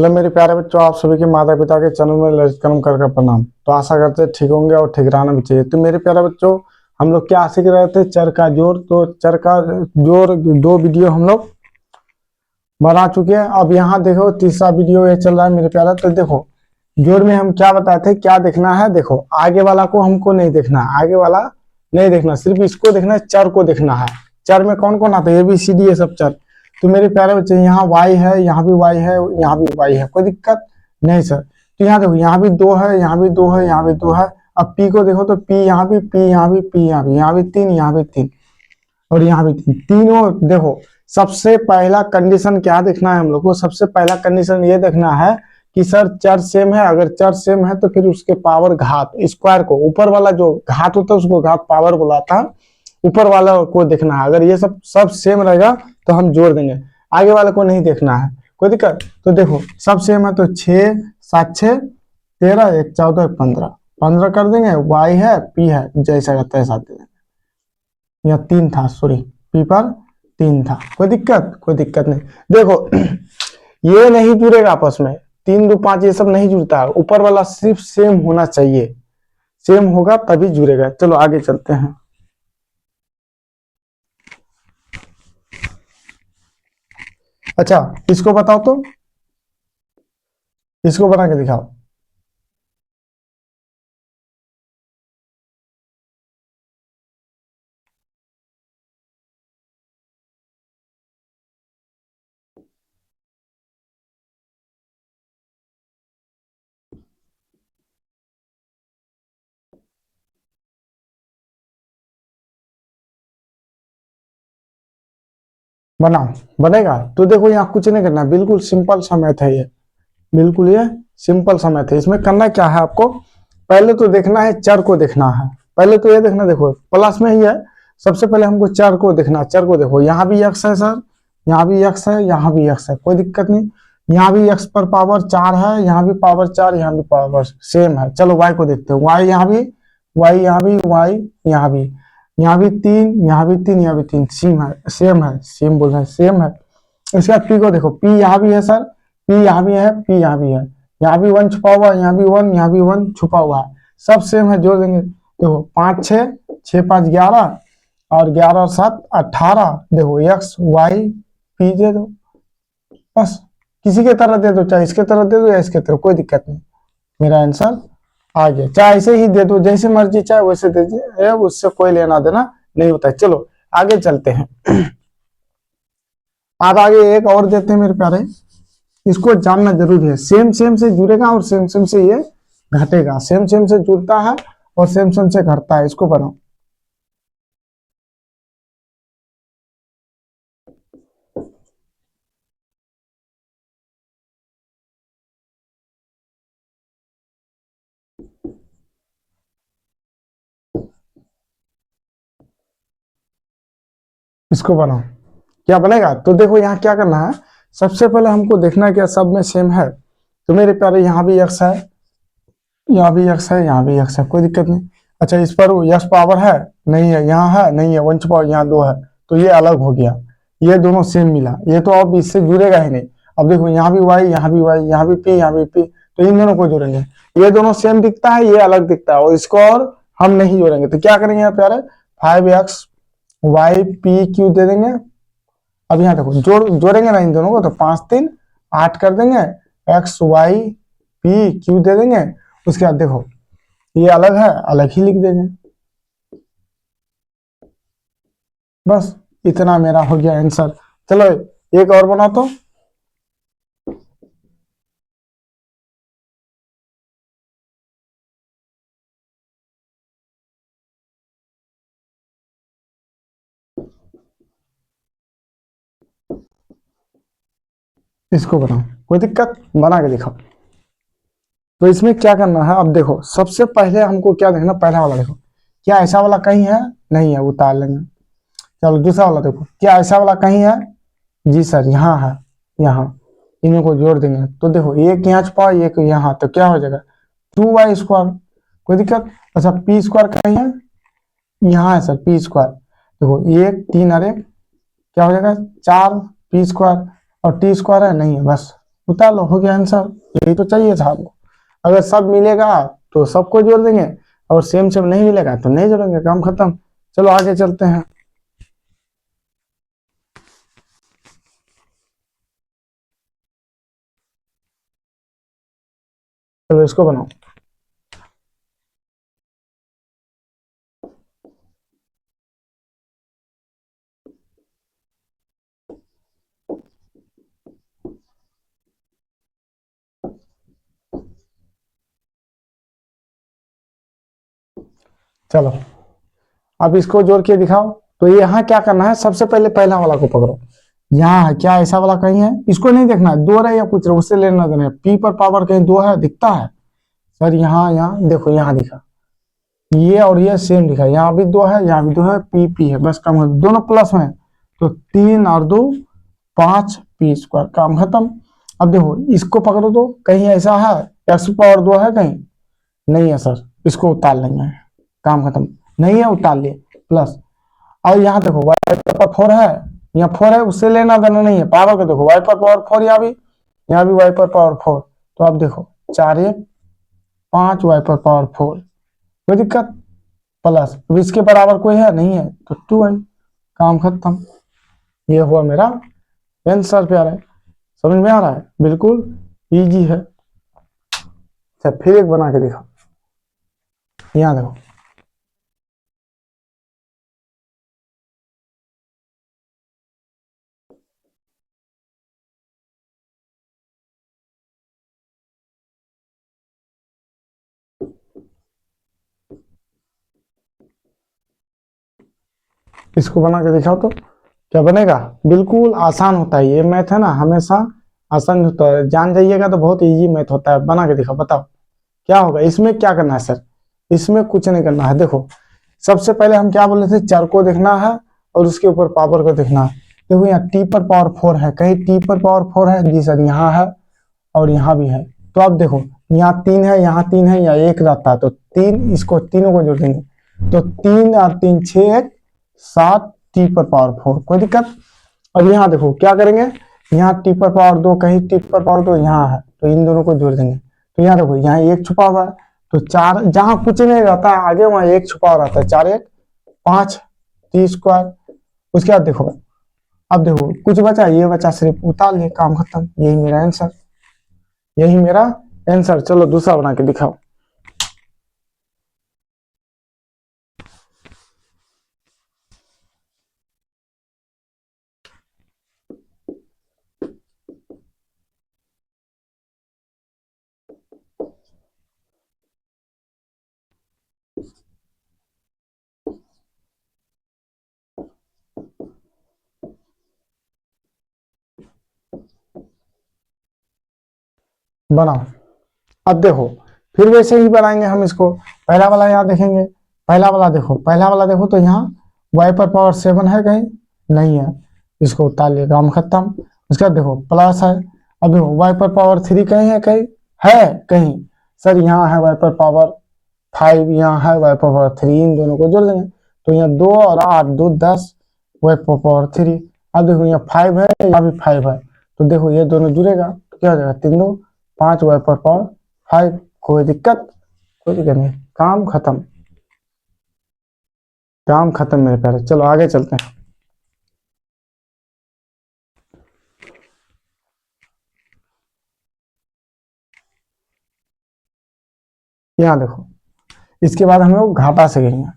Hello मेरे प्यारे बच्चों, आप सभी के माता पिता के चरणों में लज्जत कर प्रणाम। तो आशा करते हैं ठीक होंगे और ठीक रहना भी चाहिए। तो मेरे प्यारे बच्चों, हम लोग क्या सीख रहे थे? चर का जोड़। तो चर का जोड़ 2 वीडियो हम लोग बना चुके हैं। अब यहाँ देखो तीसरा वीडियो ये चल रहा है मेरे प्यारा। तो देखो जोड़ में हम क्या बताए थे, क्या देखना है। देखो आगे वाला को हमको नहीं देखना, आगे वाला नहीं देखना, सिर्फ इसको देखना है, चर को देखना है। चर में कौन कौन आता है? ABCD ये सब चर। तो मेरे प्यारे बच्चे, यहाँ y है, यहाँ भी y है, यहाँ भी y है, कोई दिक्कत नहीं सर। तो यहाँ देखो, यहाँ भी 2 है, यहाँ भी 2 है, यहाँ भी 2 है। अब p को देखो तो p यहाँ भी, p यहाँ भी, p यहाँ भी, यहाँ भी 3, यहाँ भी 3 और यहाँ भी 3, तीनों। देखो सबसे पहला कंडीशन क्या देखना है हम लोग को? सबसे पहला कंडीशन ये देखना है कि सर चर सेम है। अगर चर सेम है तो फिर उसके पावर घात स्क्वायर को, ऊपर वाला जो घात होता है उसको घात पावर बुलाता है, ऊपर वाला को देखना है। अगर ये सब सेम रहेगा तो हम जोड़ देंगे, आगे वाले को नहीं देखना है, कोई दिक्कत। तो देखो सब सेम है तो 6 7 6 13 1 14 1 15 15 कर देंगे। y है, p है, जैसा रहता है साथ दे देंगे। या 3 था, सॉरी, p पर 3 था, कोई दिक्कत नहीं। देखो ये नहीं जुड़ेगा आपस में, 3 2 5 ये सब नहीं जुड़ता है। ऊपर वाला सिर्फ सेम होना चाहिए, सेम होगा तभी जुड़ेगा। चलो आगे चलते हैं। अच्छा इसको बताओ, तो इसको बना के दिखाओ। बनाओ, बनेगा। तो देखो यहाँ कुछ नहीं करना, बिल्कुल सिंपल सा मैथ है ये, बिल्कुल ये सिंपल सा मैथ है। इसमें करना क्या है आपको? पहले तो देखना है, चर को देखना है। पहले तो ये देखना, देखो प्लस में ही है, सबसे पहले हमको चर को देखना। चर को देखो, यहाँ भी x है सर, यहाँ भी x है, यहाँ भी x है, कोई दिक्कत नहीं। यहाँ भी x पर पावर 4 है, यहाँ भी पावर 4, यहाँ भी पावर सेम है। चलो y को देखते हैं। y यहाँ भी, y यहाँ भी, y यहाँ भी, यहाँ भी 3, यहाँ भी 3, यहाँ भी 3, सेम बोल रहे हैं, सेम है। इसके बाद p को देखो, p यहाँ भी है सर, p यहाँ भी है, p यहाँ भी है, यहाँ भी 1 छुपा हुआ है, यहाँ भी 1, यहाँ भी 1 छुपा हुआ है, सब सेम है, जोड़ देंगे। देखो 5 6 6 5 11 और 11 और 7 18। देखो x y p दे दो, बस किसी के तरह दे दो, चाहे इसके तरह दे दो या इसके तरह, कोई दिक्कत नहीं। मेरा आंसर आ गया। चाहे ऐसे ही दे दो, जैसे मर्जी चाहे वैसे दे दीजिए, उससे कोई लेना देना नहीं होता है। चलो आगे चलते हैं। अब आगे एक और देते हैं मेरे प्यारे, इसको जानना जरूरी है। सेम सेम से जुड़ेगा और सेम सेम से ये घटेगा, सेम सेम से जुड़ता है और सेम सेम से घटता है। इसको बनाओ। इसको बनाओ, क्या बनेगा? तो देखो यहाँ क्या करना है, सबसे पहले हमको देखना है क्या सब में सेम है। तो मेरे प्यारे यहाँ भी x है, यहाँ भी x है, यहाँ भी x है, कोई दिक्कत नहीं। अच्छा इस पर यश पावर है नहीं है, यहाँ है नहीं है, 1 पावर यहाँ 2 है, तो ये अलग हो गया। ये दोनों सेम मिला, ये तो अब इससे जुड़ेगा ही नहीं। अब देखो यहाँ भी y, यहाँ भी y, यहाँ भी p, यहाँ भी p, तो इन दोनों को जोड़ेंगे। ये दोनों सेम दिखता है, ये अलग दिखता है, और इसको और हम नहीं जोड़ेंगे। तो क्या करेंगे यहाँ प्यारे, 5x y p q दे देंगे। अब यहाँ देखो जोड़ेंगे ना इन दोनों को, तो 5 3 8 कर देंगे, x y p q दे देंगे। उसके बाद देखो ये अलग है, अलग ही लिख देंगे, बस इतना मेरा हो गया आंसर। चलो एक और बनाओ तो। इसको बनाओ, कोई दिक्कत, बना के दिखाओ। तो इसमें क्या करना है, अब देखो सबसे पहले हमको क्या देखना, पहला वाला देखो, क्या ऐसा वाला कहीं है? नहीं है, उतार लेंगे। चलो दूसरा वाला देखो, क्या ऐसा वाला कहीं है? जी सर यहाँ है, यहाँ, इन्हीं को जोड़ देंगे। तो देखो एक यहाँ छुपा, एक यहाँ, तो क्या हो जाएगा 2y स्क्वायर, कोई दिक्कत। अच्छा पी स्क्वायर कहीं है? यहाँ है सर, पी स्क्वायर। देखो 1 3 और 1 क्या हो जाएगा 4 पी स्क्वायर, और टी स्क्वायर है नहीं है, बस उतार लो, हो गया आंसर। यही तो चाहिए था आपको। अगर सब मिलेगा तो सबको जोड़ देंगे, और सेम सेम नहीं मिलेगा तो नहीं जोड़ेंगे, काम खत्म। चलो आगे चलते हैं। चलो इसको बनाओ। चलो अब इसको जोड़ के दिखाओ। तो यहाँ क्या करना है, सबसे पहले पहला वाला को पकड़ो। यहाँ है क्या, ऐसा वाला कहीं है? इसको नहीं देखना है, दो रहे या कुछ रहे, उससे लेना देना है। पी पर पावर कहीं दो है, दिखता है सर? यहाँ यहाँ देखो, यहाँ दिखा, ये और ये सेम दिखा, यहाँ भी दो है, यहाँ भी दो है, पी पी है, बस काम खत्म। दोनों प्लस में, तो 3 और 2 5 पी स्क्वायर, काम खत्म। अब देखो इसको पकड़ो, तो कहीं ऐसा है एक्स पावर दो है कहीं? नहीं है सर, इसको उतार लेंगे, काम खत्म। नहीं है, उतार लिए, प्लस। और यहाँ देखो वाई पर 4 है, यहाँ 4 है, उससे लेना देना नहीं है। पावर को देखो, वाई पर पावर 4, यहाँ भी वाई पर पावर 4। तो अब देखो 4 1 5 वाई पर पावर 4, कोई दिक्कत? प्लस, अब इसके बराबर कोई है नहीं है, तो 2i, काम खत्म। ये हुआ मेरा आंसर प्यारा है। समझ में आ रहा है? बिल्कुल इजी है। अच्छा फिर एक बना के दिखा, यहाँ देखो। इसको बना के दिखाओ तो क्या बनेगा? बिल्कुल आसान होता है ये मैथ, है ना, हमेशा आसान होता है। जान जाइएगा तो बहुत इजी मैथ होता है। बना के दिखाओ, बताओ क्या होगा। इसमें क्या करना है सर? इसमें कुछ नहीं करना है। देखो सबसे पहले हम क्या बोले थे, चर को देखना है और उसके ऊपर पावर को देखना है। देखो यहाँ टी पर पावर 4 है, कहीं टी पर पावर 4 है? जी सर, यहाँ है और यहाँ भी है। तो अब देखो यहाँ 3 है, यहाँ 3 है, या एक रहता है तो 3, इसको तीनों को जोड़ देंगे, तो 3 और 3 6 1 7 टी पर पावर 4, कोई दिक्कत? अब यहाँ देखो क्या करेंगे, यहाँ टी पर पावर 2, कहीं टी पर पावर 2 यहाँ है, तो इन दोनों को जोड़ देंगे। तो यहाँ देखो यहाँ एक छुपा हुआ है, तो 4 जहां कुछ नहीं रहता है आगे, वहां एक छुपा हुआ रहता है। 4 1 5 टी स्क्वायर। उसके बाद देखो, अब देखो कुछ बचा, ये बचा, सिर्फ उतार लिए, काम खत्म। यही मेरा आंसर, यही मेरा आंसर। चलो दूसरा बना के दिखाओ। बनाओ। अब देखो फिर वैसे ही बनाएंगे हम इसको। पहला वाला यहाँ देखेंगे, पहला वाला देखो, पहला वाला देखो तो यहाँ y पर पावर 7 है कहीं? नहीं है, इसको उतार लिए, काम खत्म। उसके बाद देखो प्लस है। अब देखो y पर पावर 3 कहीं है? कहीं है कहीं? सर यहाँ है y पर पावर 5, यहाँ है y पर पावर 3, इन दोनों को जोड़ देंगे, तो यहाँ 2 और 8 2 10 y पर पावर 3। अब देखो यहाँ 5 है, यहाँ भी 5 है, तो देखो ये दोनों जुड़ेगा तो क्या हो जाएगा, 3 2 5 y पर पावर 5। कोई दिक्कत? कोई दिक्कत नहीं, काम खत्म, काम खत्म मेरे प्यारे। चलो आगे चलते हैं। यहाँ देखो, इसके बाद हम लोग घाटा से गएंगे।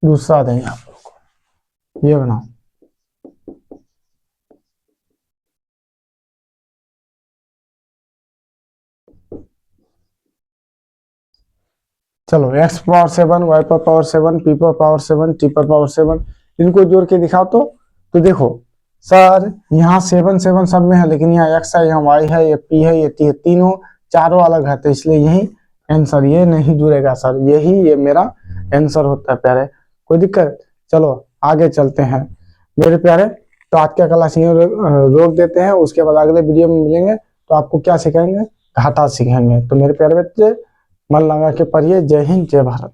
दूसरा देंगे आप लोग को, ये बनाओ। चलो x पावर 7, y पर पावर 7, p पर पावर 7, t पर पावर 7, इनको जोड़ के दिखाओ तो देखो सर यहाँ 7 7 सब में है, लेकिन यहाँ x है, यहाँ y है, ये p है, ये t है, तीनों चारों अलग है, तो इसलिए यही आंसर, ये नहीं जुड़ेगा सर, यही ये मेरा आंसर होता है प्यारे। कोई दिक्कत? चलो आगे चलते हैं मेरे प्यारे। तो आज का क्लास यहीं रोक देते हैं, उसके बाद अगले वीडियो में मिलेंगे। तो आपको क्या सिखाएंगे, घाटा सिखाएंगे। तो मेरे प्यारे बच्चे मन लगा के पढ़िए। जय हिंद, जय भारत।